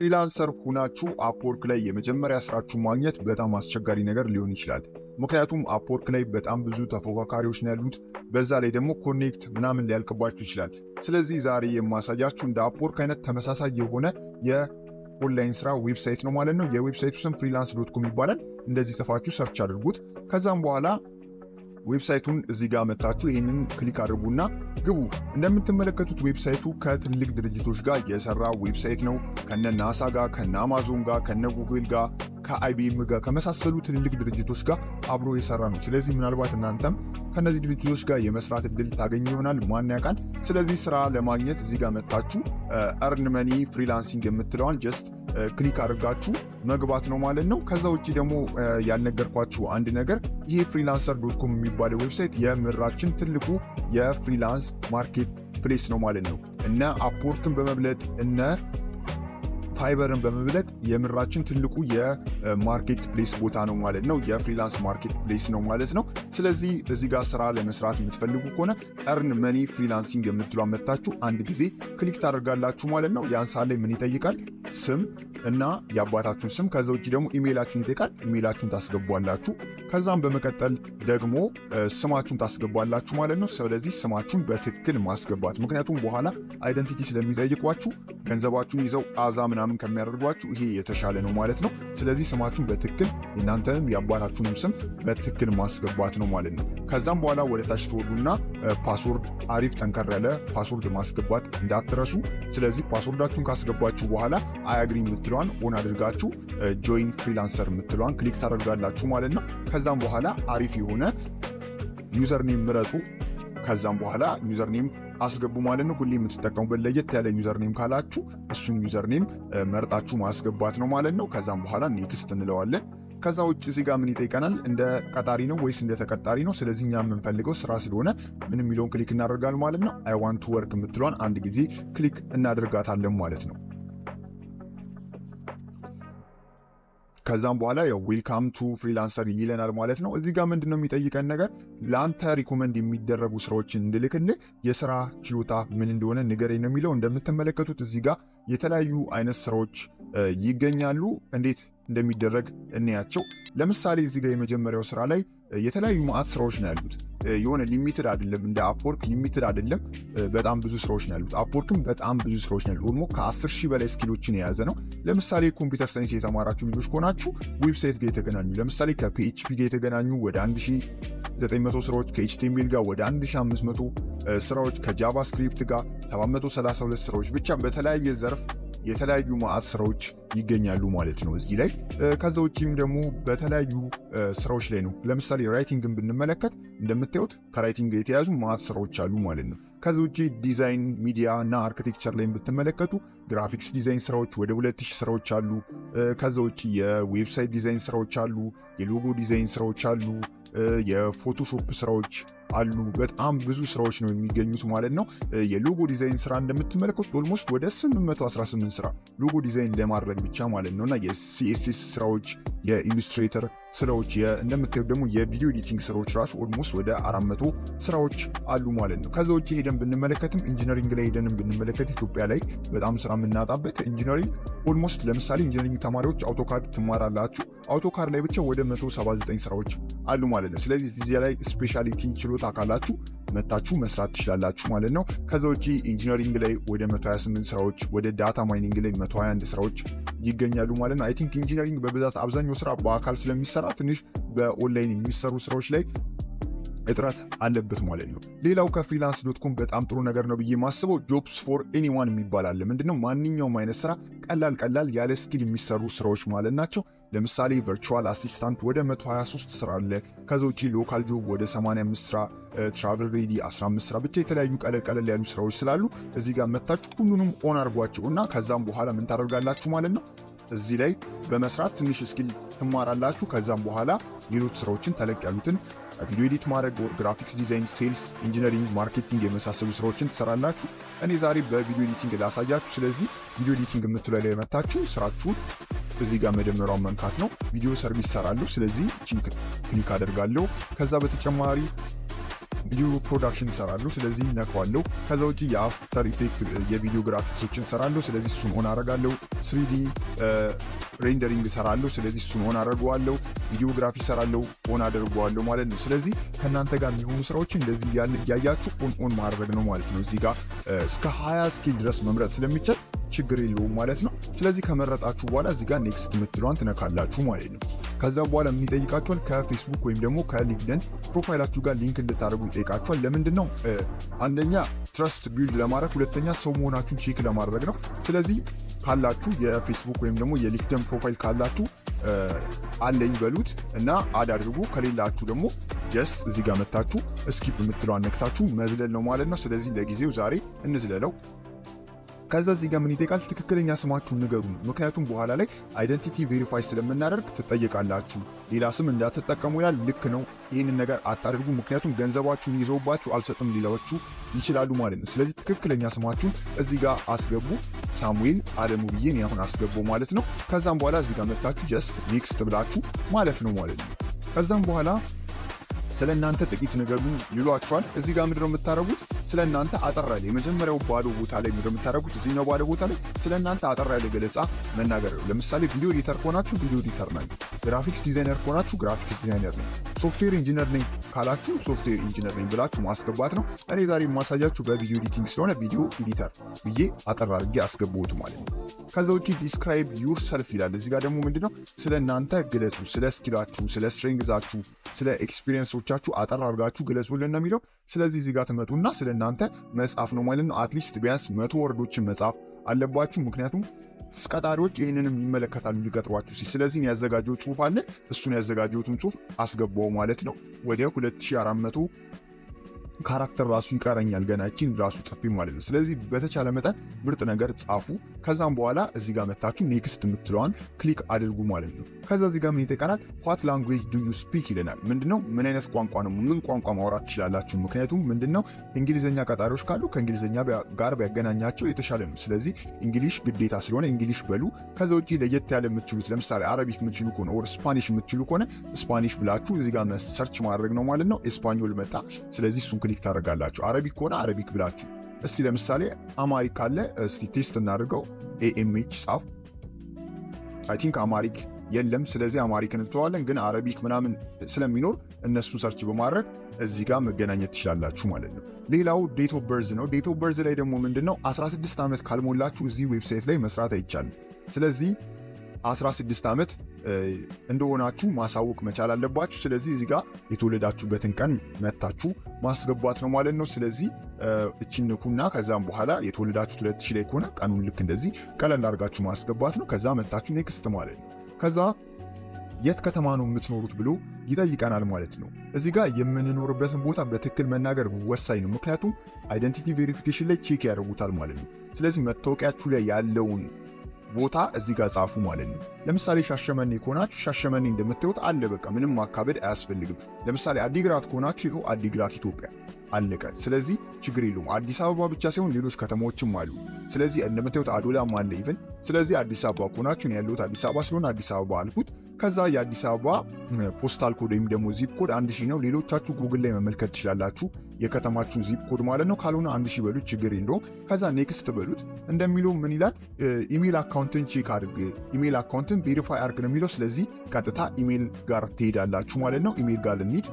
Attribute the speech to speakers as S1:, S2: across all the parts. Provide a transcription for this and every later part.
S1: ፍሪላንሰር ሁናችሁ አፕወርክ ላይ የመጀመሪያ ስራችሁ ማግኘት በጣም አስቸጋሪ ነገር ሊሆን ይችላል። ምክንያቱም አፕወርክ ላይ በጣም ብዙ ተፎካካሪዎች ነው ያሉት። በዛ ላይ ደግሞ ኮኔክት ምናምን ሊያልቅባችሁ ይችላል። ስለዚህ ዛሬ የማሳያችሁ እንደ አፕወርክ አይነት ተመሳሳይ የሆነ የኦንላይን ስራ ዌብሳይት ነው ማለት ነው። የዌብሳይቱ ስም freelance.com ይባላል። እንደዚህ ጽፋችሁ ሰርች አድርጉት። ከዛም በኋላ ዌብሳይቱን እዚህ ጋር መታችሁ ይህንን ክሊክ አድርጉና ግቡ። እንደምትመለከቱት ዌብሳይቱ ከትልቅ ድርጅቶች ጋር የሰራ ዌብሳይት ነው። ከነ ናሳ ጋር፣ ከነ አማዞን ጋር፣ ከነ ጉግል ጋር፣ ከአይቢኤም ጋር ከመሳሰሉ ትልልቅ ድርጅቶች ጋር አብሮ የሰራ ነው። ስለዚህ ምናልባት እናንተም ከነዚህ ድርጅቶች ጋር የመስራት እድል ታገኙ ይሆናል፣ ማን ያውቃል። ስለዚህ ስራ ለማግኘት እዚህ ጋር መታችሁ earn money ፍሪላንሲንግ የምትለዋን ጀስት ክሊክ አድርጋችሁ መግባት ነው ማለት ነው። ከዛ ውጭ ደግሞ ያልነገርኳችሁ አንድ ነገር ይሄ freelancer.com የሚባለው ዌብሳይት የምራችን ትልቁ የፍሪላንስ ማርኬት ፕሌስ ነው ማለት ነው። እነ አፕወርክን በመብለጥ እነ ፋይበርን በመብለጥ የምራችን ትልቁ የማርኬት ፕሌስ ቦታ ነው ማለት ነው። የፍሪላንስ ማርኬት ፕሌስ ነው ማለት ነው። ስለዚህ እዚህ ጋር ስራ ለመስራት የምትፈልጉ ከሆነ earn money ፍሪላንሲንግ የምትሏ መታችሁ አንድ ጊዜ ክሊክ ታደርጋላችሁ ማለት ነው። ያን ሰዓት ላይ ምን ይጠይቃል? ስም እና የአባታችሁን ስም፣ ከዛ ውጭ ደግሞ ኢሜይላችሁን ይጠይቃል። ኢሜይላችሁን ታስገቧላችሁ። ከዛም በመቀጠል ደግሞ ስማችሁን ታስገቧላችሁ ማለት ነው። ስለዚህ ስማችሁን በትክክል ማስገባት፣ ምክንያቱም በኋላ አይደንቲቲ ስለሚጠይቋችሁ ገንዘባችሁን ይዘው አዛ ምናምን ከሚያደርጓችሁ ይሄ የተሻለ ነው ማለት ነው። ስለዚህ ስማችሁን በትክክል የእናንተንም የአባታችሁንም ስም በትክክል ማስገባት ነው ማለት ነው። ከዛም በኋላ ወደ ታች ትወርዱና ፓስወርድ፣ አሪፍ ጠንከር ያለ ፓስወርድ ማስገባት እንዳትረሱ። ስለዚህ ፓስወርዳችሁን ካስገባችሁ በኋላ አያግሪ የምትለዋን ኦን አድርጋችሁ ጆይን ፍሪላንሰር የምትለዋን ክሊክ ታደርጋላችሁ ማለት ነው። ከዛም በኋላ አሪፍ የሆነ ዩዘርኔም ምረጡ። ከዛም በኋላ ዩዘርኔም አስገቡ ማለት ነው። ሁሌ የምትጠቀሙበት ለየት ያለ ዩዘርኔም ካላችሁ እሱን ዩዘርኔም መርጣችሁ ማስገባት ነው ማለት ነው። ከዛም በኋላ ኔክስት እንለዋለን። ከዛ ውጭ እዚህ ጋር ምን ይጠይቀናል? እንደ ቀጣሪ ነው ወይስ እንደ ተቀጣሪ ነው? ስለዚህ እኛ የምንፈልገው ስራ ስለሆነ ምን የሚለውን ክሊክ እናደርጋለን ማለት ነው። አይ ዋንት ቱ ወርክ የምትለዋን አንድ ጊዜ ክሊክ እናደርጋታለን ማለት ነው። ከዛም በኋላ ያው ዌልካም ቱ ፍሪላንሰር ይለናል ማለት ነው። እዚህ ጋር ምንድነው የሚጠይቀን ነገር? ለአንተ ሪኮመንድ የሚደረጉ ስራዎችን እንድልክልህ የስራ ችሎታ ምን እንደሆነ ንገረኝ ነው የሚለው። እንደምትመለከቱት እዚህ ጋር የተለያዩ አይነት ስራዎች ይገኛሉ። እንዴት እንደሚደረግ እንያቸው። ለምሳሌ እዚህ ጋር የመጀመሪያው ስራ ላይ የተለያዩ ማዕት ስራዎች ነው ያሉት። የሆነ ሊሚትድ አይደለም፣ እንደ አፕወርክ ሊሚትድ አይደለም። በጣም ብዙ ስራዎች ነው ያሉት። አፕወርክም በጣም ብዙ ስራዎች ነው ያሉት። ኦልሞ ከ10,000 በላይ ስኪሎችን የያዘ ነው። ለምሳሌ ኮምፒውተር ሳይንስ የተማራችሁ ልጆች ከሆናችሁ ዌብሳይት ጋር የተገናኙ ለምሳሌ ከፒኤችፒ ጋር የተገናኙ ወደ 1900 ስራዎች፣ ከኤችቲኤምኤል ጋር ወደ 1500 ስራዎች፣ ከጃቫስክሪፕት ጋር 732 ስራዎች፣ ብቻ በተለያየ ዘርፍ የተለያዩ ማዕት ስራዎች ይገኛሉ ማለት ነው እዚህ ላይ። ከዛ ውጪም ደግሞ በተለያዩ ስራዎች ላይ ነው። ለምሳሌ ራይቲንግን ብንመለከት እንደምታዩት ከራይቲንግ የተያዙ ማዕት ስራዎች አሉ ማለት ነው። ከዛ ውጪ ዲዛይን፣ ሚዲያ እና አርኪቴክቸር ላይ ብትመለከቱ ግራፊክስ ዲዛይን ስራዎች ወደ 2000 ስራዎች አሉ። ከዛ ውጪ የዌብሳይት ዲዛይን ስራዎች አሉ፣ የሎጎ ዲዛይን ስራዎች አሉ፣ የፎቶሾፕ ስራዎች አሉ። በጣም ብዙ ስራዎች ነው የሚገኙት ማለት ነው። የሎጎ ዲዛይን ስራ እንደምትመለከቱት ኦልሞስት ወደ 818 ስራ ሎጎ ዲዛይን ለማድረግ ብቻ ማለት ነውና የሲኤስኤስ ስራዎች፣ የኢሉስትሬተር ስራዎች፣ እንደምታዩት ደግሞ የቪዲዮ ኤዲቲንግ ስራዎች ራሱ ኦልሞስት ወደ 400 ስራዎች አሉ ማለት ነው። ከዛ ውጭ ሄደን ብንመለከትም ኢንጂነሪንግ ላይ ሄደንም ብንመለከት ኢትዮጵያ ላይ በጣም ስራ የምናጣበት ኢንጂነሪንግ ኦልሞስት ለምሳሌ ኢንጂነሪንግ ተማሪዎች አውቶካድ ትማራላችሁ። አውቶካድ ላይ ብቻ ወደ 179 ስራዎች አሉ ማለት ነው። ስለዚህ እዚህ ላይ ስፔሻሊቲ ችሎታ ካላችሁ መታችሁ መስራት ትችላላችሁ ማለት ነው። ከዛ ውጪ ኢንጂነሪንግ ላይ ወደ 128 ስራዎች፣ ወደ ዳታ ማይኒንግ ላይ 121 ስራዎች ይገኛሉ ማለት ነው። አይ ቲንክ ኢንጂነሪንግ በብዛት አብዛኛው ስራ በአካል ስለሚሰራ ትንሽ በኦንላይን የሚሰሩ ስራዎች ላይ እጥረት አለበት ማለት ነው። ሌላው ከፍሪላንስ.com በጣም ጥሩ ነገር ነው ብዬ ማስበው ጆብስ ፎር ኤኒዋን የሚባል አለ። ምንድነው? ማንኛውም አይነት ስራ ቀላል ያለ ስኪል የሚሰሩ ስራዎች ማለት ናቸው። ለምሳሌ ቨርቹዋል አሲስታንት ወደ 123 ስራ አለ። ከዛ ውጪ ሎካል ጆብ ወደ 85 ስራ፣ ትራቨል ሬዲ 15 ስራ፣ ብቻ የተለያዩ ቀለል ያሉ ስራዎች ስላሉ እዚህ ጋር መታችሁ ሁሉንም ኦን አድርጓቸው እና ከዛም በኋላ ምን ታደርጋላችሁ ማለት ነው እዚህ ላይ በመስራት ትንሽ ስኪል ትማራላችሁ። ከዛም በኋላ ሌሎች ስራዎችን ተለቅ ያሉትን ቪዲዮ ኤዲት ማድረግ፣ ግራፊክስ ዲዛይን፣ ሴልስ፣ ኢንጂነሪንግ፣ ማርኬቲንግ የመሳሰሉ ስራዎችን ትሰራላችሁ። እኔ ዛሬ በቪዲዮ ኤዲቲንግ ላሳያችሁ። ስለዚህ ቪዲዮ ኤዲቲንግ የምትለው ላይ መታችሁ ስራችሁን እዚህ ጋር መደመሯን መንካት ነው። ቪዲዮ ሰርቪስ ሰራለሁ። ስለዚህ ቺን ክሊክ አደርጋለሁ። ከዛ በተጨማሪ ቪዲዮ ፕሮዳክሽን እሰራለሁ፣ ስለዚህ ነካዋለሁ። ከዛ ውጪ የአፍተር ኢፌክት የቪዲዮ ግራፊክሶችን እሰራለሁ፣ ስለዚህ እሱን ኦን አደርጋለሁ። 3D ሬንደሪንግ እሰራለሁ፣ ስለዚህ እሱን ኦን አደርገዋለሁ። ቪዲዮግራፊ እሰራለሁ፣ ኦን አደርገዋለሁ ማለት ነው። ስለዚህ ከእናንተ ጋር የሚሆኑ ስራዎችን እንደዚህ ያያችሁ ኦን ማድረግ ነው ማለት ነው። እዚህ ጋር እስከ 20 ስኪል ድረስ መምረጥ ስለሚቻል ችግር የለውም ማለት ነው። ስለዚህ ከመረጣችሁ በኋላ እዚህ ጋር ኔክስት የምትሏን ትነካላችሁ ማለት ነው። ከዛ በኋላ የሚጠይቃችኋል ከፌስቡክ ወይም ደግሞ ከሊንክድን ፕሮፋይላችሁ ጋር ሊንክ እንድታደርጉ ይጠይቃችኋል። ለምንድን ነው? አንደኛ ትረስት ቢልድ ለማድረግ፣ ሁለተኛ ሰው መሆናችሁን ቼክ ለማድረግ ነው። ስለዚህ ካላችሁ የፌስቡክ ወይም ደግሞ የሊንክድን ፕሮፋይል ካላችሁ አለኝ በሉት እና አድ አድርጉ። ከሌላችሁ ደግሞ ጀስት እዚህ ጋር መታችሁ ስኪፕ የምትለዋን ነክታችሁ መዝለል ነው ማለት ነው። ስለዚህ ለጊዜው ዛሬ እንዝለለው። ከዛ እዚህ ጋር ምን ይጠይቃል? ትክክለኛ ስማችሁን ንገሩ። ምክንያቱም በኋላ ላይ አይደንቲቲ ቬሪፋይ ስለምናደርግ ትጠየቃላችሁ። ሌላ ስም እንዳትጠቀሙ ይላል። ልክ ነው። ይህንን ነገር አታድርጉ፣ ምክንያቱም ገንዘባችሁን ይዘውባችሁ አልሰጥም ሊላችሁ ይችላሉ ማለት ነው። ስለዚህ ትክክለኛ ስማችሁን እዚህ ጋር አስገቡ። ሳሙኤል አለሙ ብዬ እኔ አሁን አስገባው ማለት ነው። ከዛም በኋላ እዚህ ጋር መጣችሁ ጀስት ኔክስት ብላችሁ ማለፍ ነው ማለት ነው። ከዛም በኋላ ስለ እናንተ ጥቂት ነገሩ ይሏችኋል። እዚህ ጋር ምንድነው የምታደርጉት? ስለ እናንተ አጠር ያለ የመጀመሪያው ባዶ ቦታ ላይ ምንድነው የምታደርጉት? እዚህኛው ባዶ ቦታ ላይ ስለ እናንተ አጠር ያለ ገለጻ መናገር ነው። ለምሳሌ ቪዲዮ ኤዲተር ከሆናችሁ ቪዲዮ ኤዲተር ነኝ፣ ግራፊክስ ዲዛይነር ከሆናችሁ ግራፊክስ ዲዛይነር ነኝ፣ ሶፍትዌር ኢንጂነር ነኝ ካላችሁ ሶፍትዌር ኢንጂነር ነኝ ብላችሁ ማስገባት ነው። እኔ ዛሬ የማሳያችሁ በቪዲዮ ኤዲቲንግ ስለሆነ ቪዲዮ ኤዲተር ብዬ አጠር አድርጌ አስገባሁት ማለት ነው። ከዛ ውጪ ዲስክራይብ ዩር ሰልፍ ይላል። እዚህ ጋር ደግሞ ምንድነው ስለ እናንተ ግለጹ፣ ስለ ስኪላችሁ፣ ስለ ስትሬንግዛችሁ፣ ስለ ኤክስፒሪየንሶቻችሁ አጠር አድርጋችሁ ግለጹልን ነው የሚለው። ስለዚህ እዚህ ጋር ትመጡና ስለ እናንተ መጻፍ ነው ማለት ነው። አትሊስት ቢያንስ 100 ወርዶችን መጻፍ አለባችሁ። ምክንያቱም ቀጣሪዎች ይህንንም ይመለከታሉ ሊቀጥሯችሁ ሲል። ስለዚህ ያዘጋጀው ጽሁፍ አለ፣ እሱን ያዘጋጀሁትን ጽሁፍ አስገባው ማለት ነው። ወደ 2400 ካራክተር ራሱ ይቀረኛል ገና እቺን ራሱ ጽፌ ማለት ነው። ስለዚህ በተቻለ መጠን ምርጥ ነገር ጻፉ። ከዛም በኋላ እዚህ ጋር መታችሁ ኔክስት የምትለዋን ክሊክ አድርጉ ማለት ነው። ከዛ እዚህ ጋር ምን ይጠይቀናል? ዋት ላንጉዌጅ ዱ ዩ ስፒክ ይለናል። ምንድነው ምን አይነት ቋንቋ ነው፣ ምን ቋንቋ ማውራት ትችላላችሁ? ምክንያቱም ምንድነው እንግሊዝኛ ቀጣሪዎች ካሉ ከእንግሊዝኛ ጋር ቢያገናኛቸው የተሻለ ነው። ስለዚህ እንግሊሽ ግዴታ ስለሆነ እንግሊሽ በሉ። ከዛ ውጪ ለየት ያለ የምትችሉት ለምሳሌ አረቢክ የምትችሉ ከሆነ ኦር ስፓኒሽ የምትችሉ ከሆነ ስፓኒሽ ብላችሁ እዚህ ጋር ሰርች ማድረግ ነው ማለት ነው። ኤስፓኞል መጣ። ስለዚህ እሱን ክሊክ ታደርጋላችሁ። አረቢክ ከሆነ አረቢክ ብላችሁ እስቲ ለምሳሌ አማሪክ ካለ እስቲ ቴስት እናድርገው። ኤኤምኤች ጻፍ። አይ ቲንክ አማሪክ የለም። ስለዚህ አማሪክን እንተዋለን፣ ግን አረቢክ ምናምን ስለሚኖር እነሱን ሰርች በማድረግ እዚህ ጋር መገናኘት ትችላላችሁ ማለት ነው። ሌላው ዴት ኦፍ በርዝ ነው። ዴት ኦፍ በርዝ ላይ ደግሞ ምንድነው 16 ዓመት ካልሞላችሁ እዚህ ዌብሳይት ላይ መስራት አይቻልም። ስለዚህ 16 ዓመት እንደሆናችሁ ማሳወቅ መቻል አለባችሁ። ስለዚህ እዚህ ጋር የተወለዳችሁበትን ቀን መታችሁ ማስገባት ነው ማለት ነው። ስለዚህ እቺን ንኩና ከዛም በኋላ የተወለዳችሁት 2000 ላይ ከሆነ ቀኑን ልክ እንደዚህ ቀለል አድርጋችሁ ማስገባት ነው። ከዛ መታችሁ ኔክስት ማለት ነው። ከዛ የት ከተማ ነው የምትኖሩት ብሎ ይጠይቀናል ማለት ነው። እዚህ ጋር የምንኖርበትን ቦታ በትክክል መናገር ወሳኝ ነው። ምክንያቱም አይደንቲቲ ቬሪፊኬሽን ላይ ቼክ ያደርጉታል ማለት ነው። ስለዚህ መታወቂያችሁ ላይ ያለውን ቦታ እዚህ ጋር ጻፉ ማለት ነው። ለምሳሌ ሻሸመኔ ከሆናችሁ ሻሸመኔ እንደምታዩት አለ፣ በቃ ምንም ማካበድ አያስፈልግም። ለምሳሌ አዲግራት ከሆናችሁ ይኸው አዲግራት ኢትዮጵያ አለቀ። ስለዚህ ችግር የለውም። አዲስ አበባ ብቻ ሳይሆን ሌሎች ከተሞችም አሉ። ስለዚህ እንደምታዩት አዶላም አለ ኢቭን። ስለዚህ አዲስ አበባ ከሆናችሁ ነው ያለሁት አዲስ አበባ ስለሆነ አዲስ አበባ አልኩት። ከዛ የአዲስ አበባ ፖስታል ኮድ ወይም ደግሞ ዚፕ ኮድ 1000 ነው። ሌሎቻችሁ ጉግል ላይ መመልከት ትችላላችሁ የከተማችሁን ዚፕ ኮድ ማለት ነው። ካልሆነ 1000 በሉት ችግር የለውም። ከዛ ኔክስት በሉት። እንደሚለው ምን ይላል? ኢሜል አካውንትን ቼክ አድርግ፣ ኢሜል አካውንትን ቬሪፋይ አድርግ ነው የሚለው። ስለዚህ ቀጥታ ኢሜል ጋር ትሄዳላችሁ ማለት ነው። ኢሜል ጋር ልንሄድ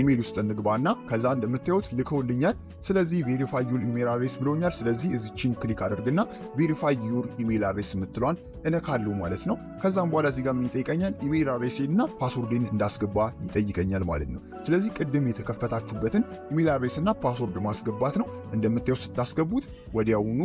S1: ኢሜል ውስጥ እንግባና ከዛ እንደምታዩት ልከውልኛል። ስለዚህ ቬሪፋይ ዩር ኢሜል አድሬስ ብሎኛል። ስለዚህ እዚችን ክሊክ አድርግና ቬሪፋይ ዩር ኢሜል አድሬስ የምትለዋን እነካለሁ ማለት ነው። ከዛም በኋላ እዚህ ጋር ምን ይጠይቀኛል? ኢሜል አድሬሴንና ፓስወርድን እንዳስገባ ይጠይቀኛል ማለት ነው። ስለዚህ ቅድም የተከፈታችሁበትን ኢሜል አድሬስና ፓስወርድ ማስገባት ነው። እንደምታዩት ስታስገቡት ወዲያውኑ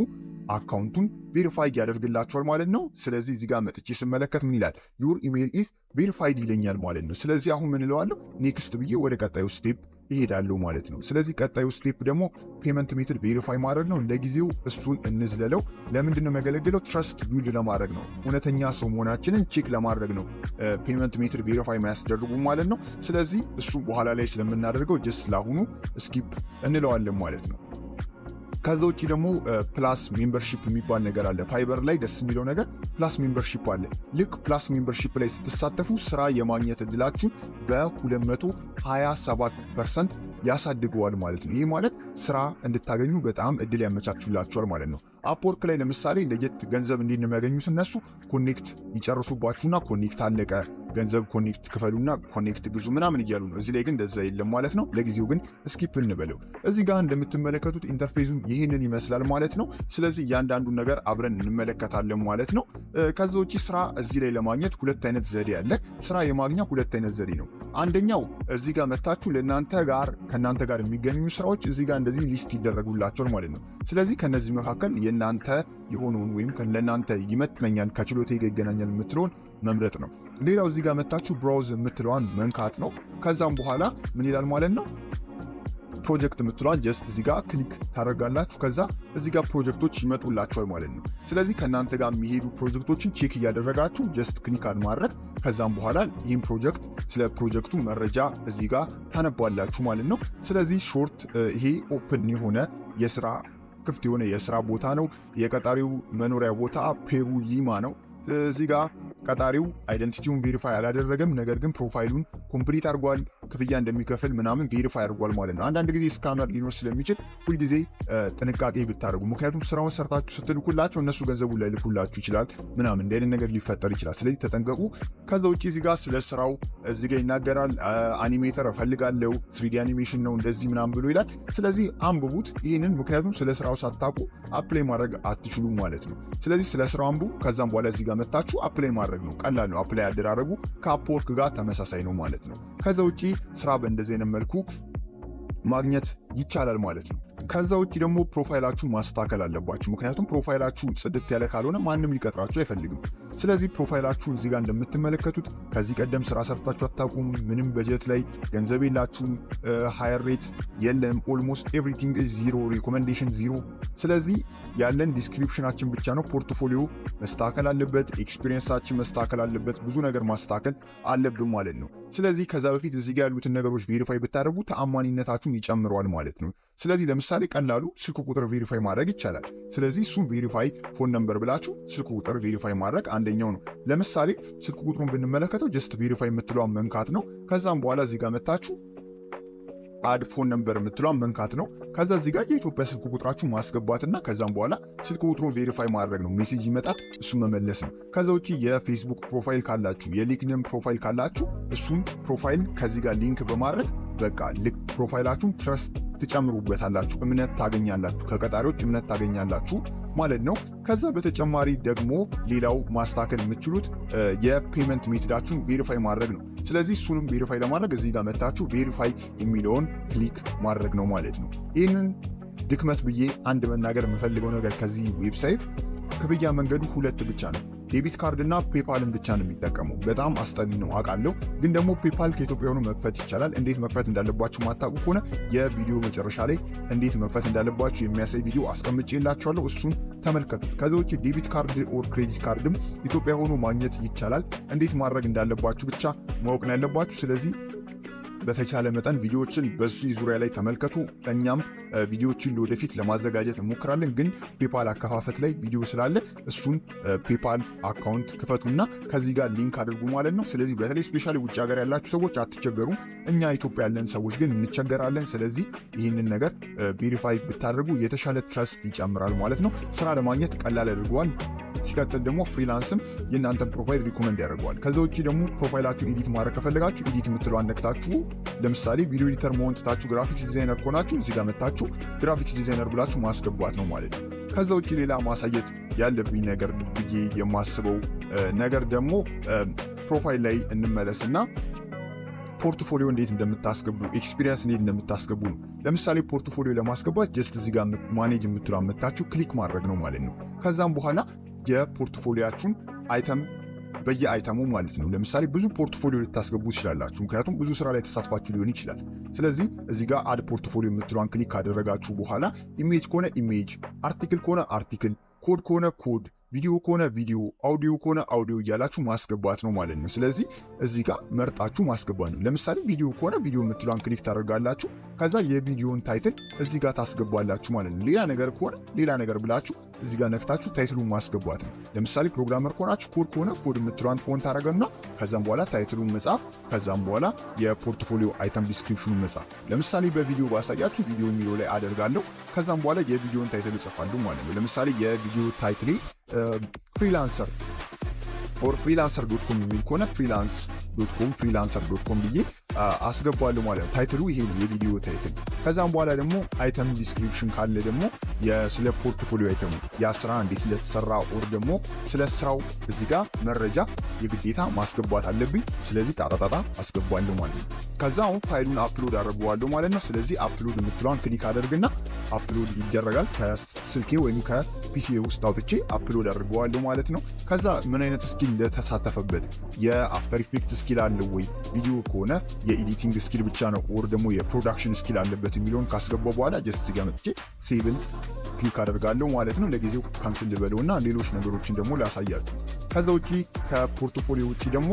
S1: አካውንቱን ቬሪፋይ ያደርግላችኋል ማለት ነው። ስለዚህ እዚህ ጋር መጥቼ ስመለከት ምን ይላል? ዩር ኢሜል ኢዝ ቬሪፋይድ ይለኛል ማለት ነው። ስለዚህ አሁን ምን እለዋለሁ? ኔክስት ብዬ ወደ ቀጣዩ ስቴፕ ይሄዳለሁ ማለት ነው። ስለዚህ ቀጣዩ ስቴፕ ደግሞ ፔመንት ሜትድ ቬሪፋይ ማድረግ ነው። ለጊዜው እሱን እንዝለለው። ለምንድን ነው የሚያገለግለው? ትረስት ቢልድ ለማድረግ ነው። እውነተኛ ሰው መሆናችንን ቼክ ለማድረግ ነው ፔመንት ሜትድ ቬሪፋይ ማያስደርጉ ማለት ነው። ስለዚህ እሱ በኋላ ላይ ስለምናደርገው ጀስት ለአሁኑ ስኪፕ እንለዋለን ማለት ነው። ከዛ ውጭ ደግሞ ፕላስ ሜምበርሺፕ የሚባል ነገር አለ። ፋይበር ላይ ደስ የሚለው ነገር ፕላስ ሜምበርሺፕ አለ። ልክ ፕላስ ሜምበርሺፕ ላይ ስትሳተፉ ስራ የማግኘት እድላችሁን በ227% ያሳድገዋል ማለት ነው። ይህ ማለት ስራ እንድታገኙ በጣም እድል ያመቻቹላችኋል ማለት ነው። አፕወርክ ላይ ለምሳሌ ለየት ገንዘብ እንዴት ነው የሚያገኙት እነሱ? ኮኔክት ይጨርሱባችሁና ኮኔክት አለቀ ገንዘብ ኮኔክት ክፈሉና ኮኔክት ግዙ ምናምን እያሉ ነው። እዚህ ላይ ግን እንደዛ የለም ማለት ነው። ለጊዜው ግን ስኪፕ እንበለው። እዚህ ጋር እንደምትመለከቱት ኢንተርፌሱ ይህንን ይመስላል ማለት ነው። ስለዚህ እያንዳንዱን ነገር አብረን እንመለከታለን ማለት ነው። ከዛ ውጪ ስራ እዚህ ላይ ለማግኘት ሁለት አይነት ዘዴ አለ። ስራ የማግኛ ሁለት አይነት ዘዴ ነው። አንደኛው እዚህ ጋር መታችሁ ከእናንተ ጋር የሚገኙ ስራዎች እዚህ ጋር እንደዚህ ሊስት ይደረጉላቸዋል ማለት ነው። ስለዚህ ከነዚህ መካከል የእናንተ የሆነውን ወይም ለእናንተ ይመጥነኛል ከችሎታ ጋር ይገናኛል የምትለውን መምረጥ ነው። ሌላው እዚህ ጋር መታችሁ ብራውዝ የምትለዋን መንካት ነው። ከዛም በኋላ ምን ይላል ማለት ነው? ፕሮጀክት የምትለዋን ጀስት እዚህ ጋር ክሊክ ታደርጋላችሁ። ከዛ እዚህ ጋር ፕሮጀክቶች ይመጡላችኋል ማለት ነው። ስለዚህ ከእናንተ ጋር የሚሄዱ ፕሮጀክቶችን ቼክ እያደረጋችሁ ጀስት ክሊክ ማድረግ። ከዛም በኋላ ይህን ፕሮጀክት ስለ ፕሮጀክቱ መረጃ እዚህ ጋር ታነባላችሁ ማለት ነው። ስለዚህ ሾርት ይሄ ኦፕን የሆነ የስራ ክፍት የሆነ የስራ ቦታ ነው። የቀጣሪው መኖሪያ ቦታ ፔሩ ሊማ ነው። እዚህ ጋር ቀጣሪው አይደንቲቲውን ቬሪፋይ አላደረገም፣ ነገር ግን ፕሮፋይሉን ኮምፕሊት አድርጓል፣ ክፍያ እንደሚከፍል ምናምን ቬሪፋይ አድርጓል ማለት ነው። አንዳንድ ጊዜ ስካመር ሊኖር ስለሚችል ሁልጊዜ ጥንቃቄ ብታደርጉ፣ ምክንያቱም ስራውን ሰርታችሁ ስትልኩላቸው እነሱ ገንዘቡን ላይልኩላችሁ ይችላል ምናምን እንደ አይነት ነገር ሊፈጠር ይችላል። ስለዚህ ተጠንቀቁ። ከዛ ውጭ እዚህ ጋር ስለ ስራው እዚህ ጋር ይናገራል። አኒሜተር እፈልጋለሁ፣ 3ዲ አኒሜሽን ነው እንደዚህ ምናምን ብሎ ይላል። ስለዚህ አንብቡት ይህንን፣ ምክንያቱም ስለ ስራው ሳታውቁ አፕላይ ማድረግ አትችሉም ማለት ነው። ስለዚህ ስለ ስራው አንብቡ። ከዛም በኋላ እዚህ ጋር መታችሁ አፕላይ ማድረግ ነው። ቀላል ነው። አፕላይ ያደራረጉ ከአፕወርክ ጋር ተመሳሳይ ነው ማለት ነው። ከዛ ውጪ ስራ በእንደዚህ አይነት መልኩ ማግኘት ይቻላል ማለት ነው። ከዛ ውጪ ደግሞ ፕሮፋይላችሁን ማስተካከል አለባችሁ። ምክንያቱም ፕሮፋይላችሁ ጽድት ያለ ካልሆነ ማንም ሊቀጥራችሁ አይፈልግም። ስለዚህ ፕሮፋይላችሁ እዚህ ጋር እንደምትመለከቱት ከዚህ ቀደም ስራ ሰርታችሁ አታውቁም፣ ምንም በጀት ላይ ገንዘብ የላችሁም፣ ሃየር ሬት የለም፣ ኦልሞስት ኤቭሪቲንግ ኢዝ ዚሮ፣ ሪኮሜንዴሽን ዚሮ። ስለዚህ ያለን ዲስክሪፕሽናችን ብቻ ነው። ፖርትፎሊዮ መስተካከል አለበት፣ ኤክስፒሪየንሳችን መስተካከል አለበት፣ ብዙ ነገር ማስተካከል አለብን ማለት ነው። ስለዚህ ከዛ በፊት እዚህ ጋር ያሉትን ነገሮች ቬሪፋይ ብታደርጉ ተአማኒነታችሁን ይጨምረዋል ማለት ነው። ስለዚህ ለምሳሌ ቀላሉ ስልክ ቁጥር ቬሪፋይ ማድረግ ይቻላል። ስለዚህ እሱም ቬሪፋይ ፎን ነምበር ብላችሁ ስልክ ቁጥር ቬሪፋይ ማድረግ አንደኛው ነው። ለምሳሌ ስልክ ቁጥሩን ብንመለከተው ጀስት ቬሪፋይ የምትለዋን መንካት ነው። ከዛም በኋላ እዚህ ጋር መታችሁ አድ ፎን ነምበር የምትለዋን መንካት ነው። ከዛ እዚህ ጋር የኢትዮጵያ ስልክ ቁጥራችሁ ማስገባትና ከዛም በኋላ ስልክ ቁጥሩን ቬሪፋይ ማድረግ ነው። ሜሴጅ ይመጣል፣ እሱን መመለስ ነው። ከዛ ውጪ የፌስቡክ ፕሮፋይል ካላችሁ፣ የሊንክድኢን ፕሮፋይል ካላችሁ እሱን ፕሮፋይል ከዚህ ጋር ሊንክ በማድረግ በቃ ልክ ፕሮፋይላችሁን ትረስት ትጨምሩበታላችሁ፣ እምነት ታገኛላችሁ፣ ከቀጣሪዎች እምነት ታገኛላችሁ ማለት ነው። ከዛ በተጨማሪ ደግሞ ሌላው ማስተካከል የምትችሉት የፔመንት ሜትዳችሁን ቬሪፋይ ማድረግ ነው። ስለዚህ እሱንም ቬሪፋይ ለማድረግ እዚህ ጋር መታችሁ ቬሪፋይ የሚለውን ክሊክ ማድረግ ነው ማለት ነው። ይህንን ድክመት ብዬ አንድ መናገር የምፈልገው ነገር ከዚህ ዌብሳይት ክፍያ መንገዱ ሁለት ብቻ ነው። ዴቢት ካርድ እና ፔፓልን ብቻ ነው የሚጠቀመው። በጣም አስጠሊ ነው አውቃለሁ፣ ግን ደግሞ ፔፓል ከኢትዮጵያ ሆኖ መክፈት ይቻላል። እንዴት መክፈት እንዳለባችሁ ማታውቁ ከሆነ የቪዲዮ መጨረሻ ላይ እንዴት መክፈት እንዳለባችሁ የሚያሳይ ቪዲዮ አስቀምጬላችኋለሁ፣ እሱን ተመልከቱት። ከዛ ውጭ ዴቢት ካርድ ኦር ክሬዲት ካርድም ኢትዮጵያ ሆኖ ማግኘት ይቻላል። እንዴት ማድረግ እንዳለባችሁ ብቻ ማወቅ ነው ያለባችሁ። ስለዚህ በተቻለ መጠን ቪዲዮዎችን በዚህ ዙሪያ ላይ ተመልከቱ። እኛም ቪዲዮዎችን ለወደፊት ለማዘጋጀት እንሞክራለን። ግን ፔፓል አከፋፈት ላይ ቪዲዮ ስላለ እሱን ፔፓል አካውንት ክፈቱና ከዚህ ጋር ሊንክ አድርጉ ማለት ነው። ስለዚህ በተለይ ስፔሻሊ ውጭ ሀገር ያላችሁ ሰዎች አትቸገሩም። እኛ ኢትዮጵያ ያለን ሰዎች ግን እንቸገራለን። ስለዚህ ይህንን ነገር ቬሪፋይ ብታደርጉ የተሻለ ትረስት ይጨምራል ማለት ነው። ስራ ለማግኘት ቀላል ያደርገዋል። ሲቀጥል ደግሞ ፍሪላንስም የእናንተን ፕሮፋይል ሪኮመንድ ያደርገዋል። ከዛ ውጭ ደግሞ ፕሮፋይላችሁን ኤዲት ማድረግ ከፈለጋችሁ ኤዲት የምትለዋን ነክታችሁ ለምሳሌ ቪዲዮ ኤዲተር መሆን ትታችሁ ግራፊክስ ዲዛይነር ከሆናችሁ እዚህ ጋር መታችሁ ግራፊክስ ዲዛይነር ብላችሁ ማስገባት ነው ማለት ነው። ከዛ ውጭ ሌላ ማሳየት ያለብኝ ነገር ብዬ የማስበው ነገር ደግሞ ፕሮፋይል ላይ እንመለስና ፖርትፎሊዮ እንዴት እንደምታስገቡ ኤክስፒሪየንስ እንዴት እንደምታስገቡ ነው። ለምሳሌ ፖርትፎሊዮ ለማስገባት ጀስት እዚህ ጋር ማኔጅ የምትለዋን መታችሁ ክሊክ ማድረግ ነው ማለት ነው። ከዛም በኋላ የፖርትፎሊያችሁን አይተም በየአይተሙ ማለት ነው። ለምሳሌ ብዙ ፖርትፎሊዮ ልታስገቡ ትችላላችሁ፣ ምክንያቱም ብዙ ስራ ላይ ተሳትፋችሁ ሊሆን ይችላል። ስለዚህ እዚህ ጋር አድ ፖርትፎሊዮ የምትለዋን ክሊክ ካደረጋችሁ በኋላ ኢሜጅ ከሆነ ኢሜጅ፣ አርቲክል ከሆነ አርቲክል፣ ኮድ ከሆነ ኮድ፣ ቪዲዮ ከሆነ ቪዲዮ፣ አውዲዮ ከሆነ አውዲዮ እያላችሁ ማስገባት ነው ማለት ነው። ስለዚህ እዚህ ጋር መርጣችሁ ማስገባት ነው። ለምሳሌ ቪዲዮ ከሆነ ቪዲዮ የምትሏን ክሊክ ታደርጋላችሁ። ከዛ የቪዲዮን ታይትል እዚህ ጋር ታስገባላችሁ ማለት ነው። ሌላ ነገር ከሆነ ሌላ ነገር ብላችሁ እዚህ ጋር ነክታችሁ ታይትሉን ማስገባት ነው። ለምሳሌ ፕሮግራመር ከሆናችሁ ኮድ ከሆነ ኮድ የምትሏን ፎንት ታደርጉና ከዛም በኋላ ታይትሉን መጻፍ፣ ከዛም በኋላ የፖርትፎሊዮ አይተም ዲስክሪፕሽኑን መጻፍ። ለምሳሌ በቪዲዮ ባሳያችሁ ቪዲዮ የሚለው ላይ አደርጋለሁ። ከዛም በኋላ የቪዲዮን ታይትል እጽፋለሁ ማለት ነው። ለምሳሌ የቪዲዮ ታይትሌ ፍሪላንሰር ኦር ፍሪላንሰር.com የሚል ከሆነ ፍሪላንሰር.com ብዬ አስገባለሁ ማለት ነው። ታይትሉ ይሄ ነው የቪዲዮ ታይትል። ከዛም በኋላ ደግሞ አይተም ዲስክሪፕሽን ካለ ደግሞ ስለ ፖርትፎሊዮ አይተሙ ያ ስራ እንዴት እንደተሰራ ኦር ደግሞ ስለ ስራው እዚህ ጋር መረጃ የግዴታ ማስገባት አለብኝ። ስለዚህ ጣጣጣ አስገባለሁ ማለት ነው። ከዛ አሁን ፋይሉን አፕሎድ አደርገዋለሁ ማለት ነው። ስለዚህ አፕሎድ የምትለዋን ክሊክ አደርግና አፕሎድ ይደረጋል። ከስልኬ ወይም ከፒሲ ውስጥ አውጥቼ አፕሎድ አደርገዋለሁ ማለት ነው። ከዛ ምን አይነት ስኪል እንደተሳተፈበት የአፍተር ኢፌክት ስኪል አለው ወይ፣ ቪዲዮ ከሆነ የኤዲቲንግ ስኪል ብቻ ነው ኦር ደግሞ የፕሮዳክሽን ስኪል አለበት የሚለውን ካስገባው በኋላ ጀስት ጋር መጥቼ ሴቭን ክሊክ አደርጋለሁ ማለት ነው። ለጊዜው ካንስል ልበለውና ሌሎች ነገሮችን ደግሞ ላሳያችሁ። ከዛ ውጪ ከፖርትፎሊዮ ውጪ ደግሞ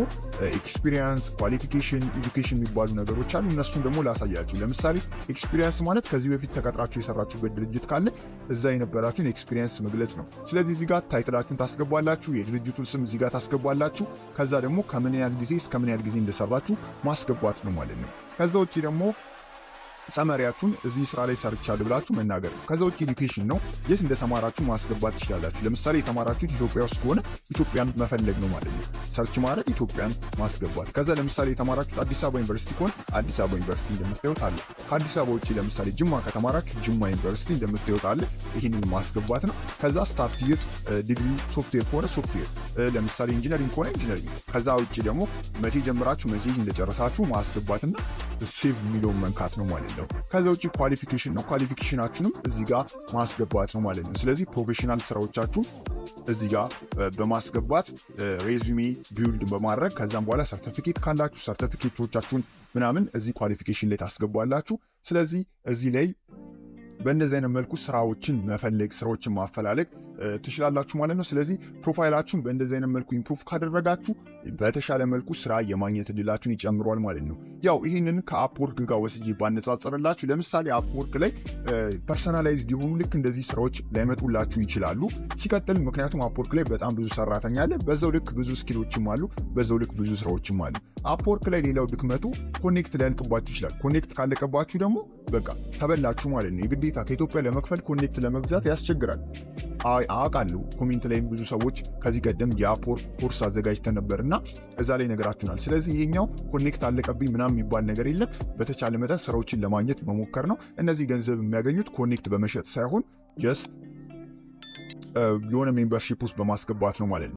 S1: ኤክስፒሪየንስ፣ ኳሊፊኬሽን፣ ኤዱኬሽን የሚባሉ ነገሮች አሉ። እነሱን ደግሞ ላሳያችሁ። ለምሳሌ ኤክስፒሪየንስ ማለት ከዚህ በፊት ተቀጥራችሁ የሰራችሁበት ድርጅት ካለ እዛ የነበራችሁን ኤክስፒሪየንስ መግለጽ ነው። ስለዚህ እዚህ ጋር ታይትላችሁን ታስገባላችሁ፣ የድርጅቱን ስም እዚህ ጋር ታስገባላችሁ። ከዛ ደግሞ ከምን ያህል ጊዜ እስከ ምን ያህል ጊዜ እንደሰራችሁ ማስገባት ነው ማለት ነው። ከዛ ውጪ ደግሞ ሰመሪያችሁን እዚህ ስራ ላይ ሰርቻለሁ ብላችሁ መናገር ነው። ከዛ ውጪ ኤዱኬሽን ነው፣ የት እንደተማራችሁ ማስገባት ትችላላችሁ። ለምሳሌ የተማራችሁት ኢትዮጵያ ውስጥ ከሆነ ኢትዮጵያን መፈለግ ነው ማለት ነው። ሰርች ማድረግ ኢትዮጵያን ማስገባት። ከዛ ለምሳሌ የተማራችሁት አዲስ አበባ ዩኒቨርሲቲ ከሆነ አዲስ አበባ ዩኒቨርሲቲ እንደምታዩት አለ። ከአዲስ አበባ ውጪ ለምሳሌ ጅማ ከተማራችሁ ጅማ ዩኒቨርሲቲ እንደምታዩት አለ። ይህንን ማስገባት ነው። ከዛ ስታርት ይር ዲግሪ ሶፍትዌር ከሆነ ሶፍትዌር፣ ለምሳሌ ኢንጂነሪንግ ከሆነ ኢንጂነሪንግ። ከዛ ውጪ ደግሞ መቼ ጀምራችሁ መቼ እንደጨረሳችሁ ማስገባትና ሴቭ የሚለውን መንካት ነው ማለት ነው። ከዛ ውጪ ኳሊፊኬሽን ነው። ኳሊፊኬሽናችሁንም እዚህ ጋር ማስገባት ነው ማለት ነው። ስለዚህ ፕሮፌሽናል ስራዎቻችሁን እዚህ ጋር በማስገባት ሬዚዩሜ ቢልድ በማድረግ ከዛም በኋላ ሰርቲፊኬት ካላችሁ ሰርቲፊኬቶቻችሁን ምናምን እዚህ ኳሊፊኬሽን ላይ ታስገባላችሁ። ስለዚህ እዚህ ላይ በእንደዚህ አይነት መልኩ ስራዎችን መፈለግ፣ ስራዎችን ማፈላለግ ትችላላችሁ ማለት ነው። ስለዚህ ፕሮፋይላችሁን በእንደዚህ አይነት መልኩ ኢምፕሩቭ ካደረጋችሁ በተሻለ መልኩ ስራ የማግኘት እድላችሁን ይጨምሯል ማለት ነው። ያው ይህንን ከአፕወርክ ጋር ወስጄ ባነጻጸርላችሁ፣ ለምሳሌ አፕወርክ ላይ ፐርሰናላይዝድ የሆኑ ልክ እንደዚህ ስራዎች ላይመጡላችሁ ይችላሉ። ሲቀጥል ምክንያቱም አፕወርክ ላይ በጣም ብዙ ሰራተኛ አለ፣ በዛው ልክ ብዙ ስኪሎችም አሉ፣ በዛው ልክ ብዙ ስራዎችም አሉ። አፕወርክ ላይ ሌላው ድክመቱ ኮኔክት ሊያልቅባችሁ ይችላል። ኮኔክት ካለቀባችሁ ደግሞ በቃ ተበላችሁ ማለት ነው። የግዴታ ከኢትዮጵያ ለመክፈል ኮኔክት ለመግዛት ያስቸግራል። አውቃለሁ። ኮሜንት ላይም ብዙ ሰዎች ከዚህ ቀደም የአፕወርክ ኮርስ አዘጋጅተን ነበርና እዛ ላይ ነገራችሁናል። ስለዚህ ይሄኛው ኮኔክት አለቀብኝ ምናምን የሚባል ነገር የለም። በተቻለ መጠን ስራዎችን ለማግኘት መሞከር ነው። እነዚህ ገንዘብ የሚያገኙት ኮኔክት በመሸጥ ሳይሆን ጀስት የሆነ ሜምበርሺፕ ውስጥ በማስገባት ነው ማለት ነው።